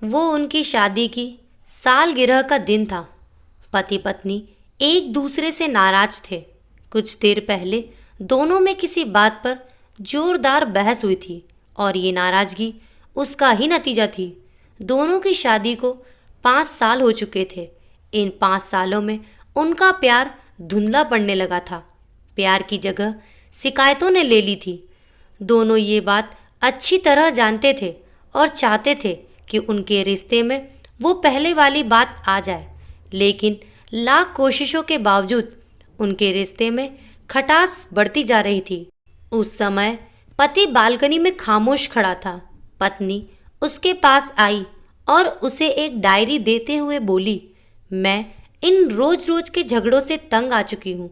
वो उनकी शादी की सालगिरह का दिन था। पति पत्नी एक दूसरे से नाराज थे। कुछ देर पहले दोनों में किसी बात पर जोरदार बहस हुई थी और ये नाराजगी उसका ही नतीजा थी। दोनों की शादी को 5 साल हो चुके थे। इन 5 सालों में उनका प्यार धुंधला पड़ने लगा था। प्यार की जगह शिकायतों ने ले ली थी। दोनों ये बात अच्छी तरह जानते थे और चाहते थे कि उनके रिश्ते में वो पहले वाली बात आ जाए, लेकिन लाख कोशिशों के बावजूद उनके रिश्ते में खटास बढ़ती जा रही थी। उस समय पति बालकनी में खामोश खड़ा था। पत्नी उसके पास आई और उसे एक डायरी देते हुए बोली, मैं इन रोज रोज के झगड़ों से तंग आ चुकी हूँ।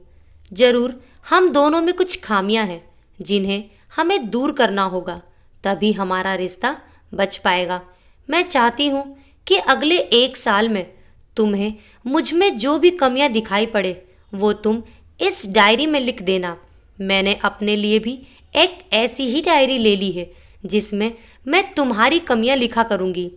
जरूर हम दोनों में कुछ खामियां हैं जिन्हें हमें दूर करना होगा, तभी हमारा रिश्ता बच पाएगा। मैं चाहती हूँ कि अगले 1 साल में तुम्हें मुझ में जो भी कमियां दिखाई पड़े वो तुम इस डायरी में लिख देना। मैंने अपने लिए भी एक ऐसी ही डायरी ले ली है जिसमें मैं तुम्हारी कमियां लिखा करूँगी।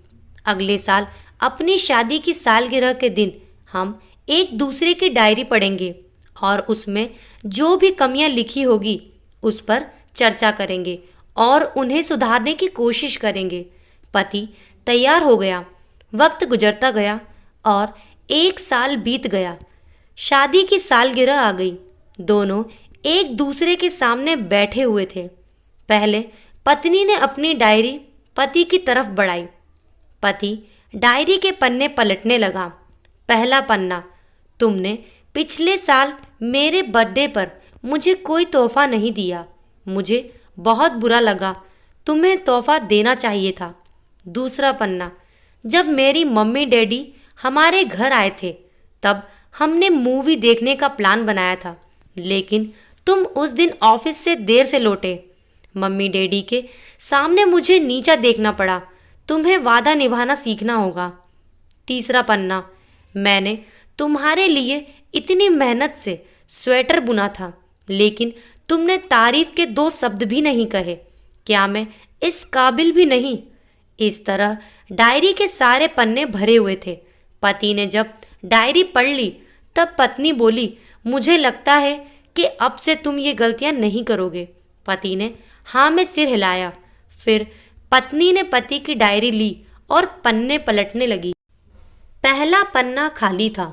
अगले साल अपनी शादी की सालगिरह के दिन हम एक दूसरे की डायरी पढ़ेंगे और उसमें जो भी कमियां लिखी होगी उस पर चर्चा करेंगे और उन्हें सुधारने की कोशिश करेंगे। पति तैयार हो गया। वक्त गुजरता गया और 1 साल बीत गया। शादी की सालगिरह आ गई। दोनों एक दूसरे के सामने बैठे हुए थे। पहले पत्नी ने अपनी डायरी पति की तरफ बढ़ाई। पति डायरी के पन्ने पलटने लगा। पहला पन्ना, तुमने पिछले साल मेरे बर्थडे पर मुझे कोई तोहफा नहीं दिया। मुझे बहुत बुरा लगा। तुम्हें तोहफा देना चाहिए था। दूसरा पन्ना, जब मेरी मम्मी डैडी हमारे घर आए थे तब हमने मूवी देखने का प्लान बनाया था, लेकिन तुम उस दिन ऑफिस से देर से लौटे। मम्मी डैडी के सामने मुझे नीचा देखना पड़ा। तुम्हें वादा निभाना सीखना होगा। तीसरा पन्ना, मैंने तुम्हारे लिए इतनी मेहनत से स्वेटर बुना था, लेकिन तुमने तारीफ के 2 शब्द भी नहीं कहे। क्या मैं इस काबिल भी नहीं? इस तरह डायरी के सारे पन्ने भरे हुए थे। पति ने जब डायरी पढ़ ली तब पत्नी बोली, मुझे लगता है कि अब से तुम ये गलतियां नहीं करोगे। पति ने हाँ में सिर हिलाया। फिर पत्नी ने पति की डायरी ली और पन्ने पलटने लगी। पहला पन्ना खाली था,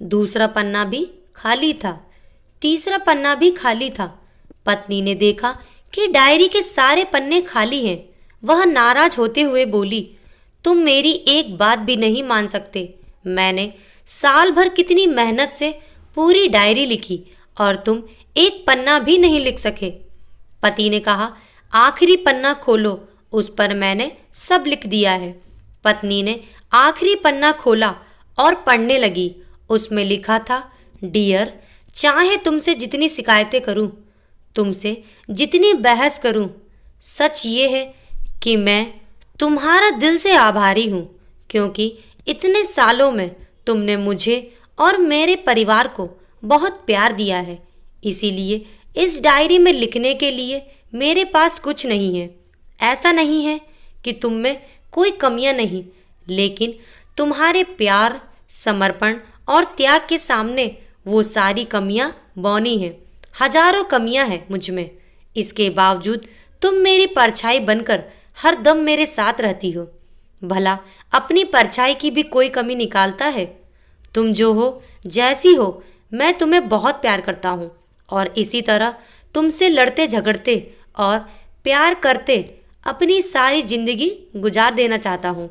दूसरा पन्ना भी खाली था, तीसरा पन्ना भी खाली था। पत्नी ने देखा कि डायरी के सारे पन्ने खाली हैं। वह नाराज होते हुए बोली, तुम मेरी एक बात भी नहीं मान सकते। मैंने साल भर कितनी मेहनत से पूरी डायरी लिखी और तुम एक पन्ना भी नहीं लिख सके। पति ने कहा, आखिरी पन्ना खोलो, उस पर मैंने सब लिख दिया है। पत्नी ने आखिरी पन्ना खोला और पढ़ने लगी। उसमें लिखा था, डियर, चाहे तुमसे जितनी शिकायतें करूं, तुमसे जितनी बहस करूं, सच ये है कि मैं तुम्हारा दिल से आभारी हूं, क्योंकि इतने सालों में तुमने मुझे और मेरे परिवार को बहुत प्यार दिया है। इसीलिए इस डायरी में लिखने के लिए मेरे पास कुछ नहीं है। ऐसा नहीं है कि तुम में कोई कमियां नहीं, लेकिन तुम्हारे प्यार, समर्पण और त्याग के सामने वो सारी कमियां बौनी हैं। हजारों कमियां हैं मुझ में, इसके बावजूद तुम मेरी परछाई बनकर हर दम मेरे साथ रहती हो। भला अपनी परछाई की भी कोई कमी निकालता है? तुम जो हो, जैसी हो, मैं तुम्हें बहुत प्यार करता हूँ और इसी तरह तुमसे लड़ते झगड़ते और प्यार करते अपनी सारी जिंदगी गुजार देना चाहता हूँ।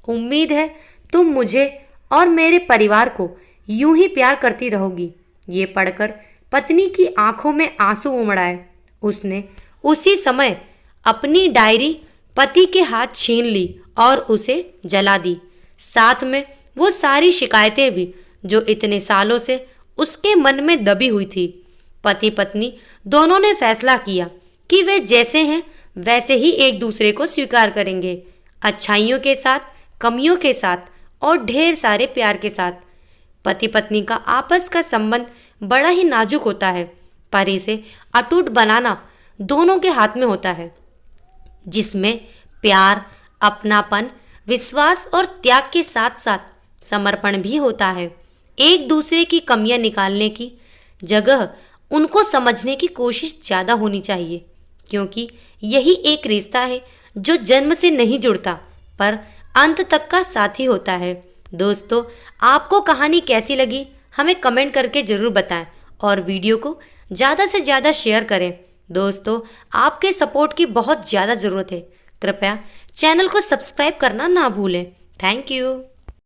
उम्मीद है तुम मुझे और मेरे परिवार को यूं ही प्यार करती रहोगी। ये पढ़कर पत्नी की आंखों में आंसू उमड़ आए। उसने उसी समय अपनी डायरी पति के हाथ छीन ली और उसे जला दी। साथ में वो सारी शिकायतें भी जो इतने सालों से उसके मन में दबी हुई थी। पति पत्नी दोनों ने फैसला किया कि वे जैसे हैं वैसे ही एक दूसरे को स्वीकार करेंगे, अच्छाइयों के साथ, कमियों के साथ और ढेर सारे प्यार के साथ। पति पत्नी का आपस का संबंध बड़ा ही नाजुक होता है, पर इसे अटूट बनाना दोनों के हाथ में होता है, जिसमें प्यार, अपनापन, विश्वास और त्याग के साथ साथ समर्पण भी होता है। एक दूसरे की कमियां निकालने की जगह उनको समझने की कोशिश ज़्यादा होनी चाहिए, क्योंकि यही एक रिश्ता है जो जन्म से नहीं जुड़ता पर अंत तक का साथी होता है। दोस्तों, आपको कहानी कैसी लगी हमें कमेंट करके ज़रूर बताएं और वीडियो को ज़्यादा से ज़्यादा शेयर करें। दोस्तों, आपके सपोर्ट की बहुत ज़्यादा ज़रूरत है। कृपया चैनल को सब्सक्राइब करना ना भूलें। Thank you.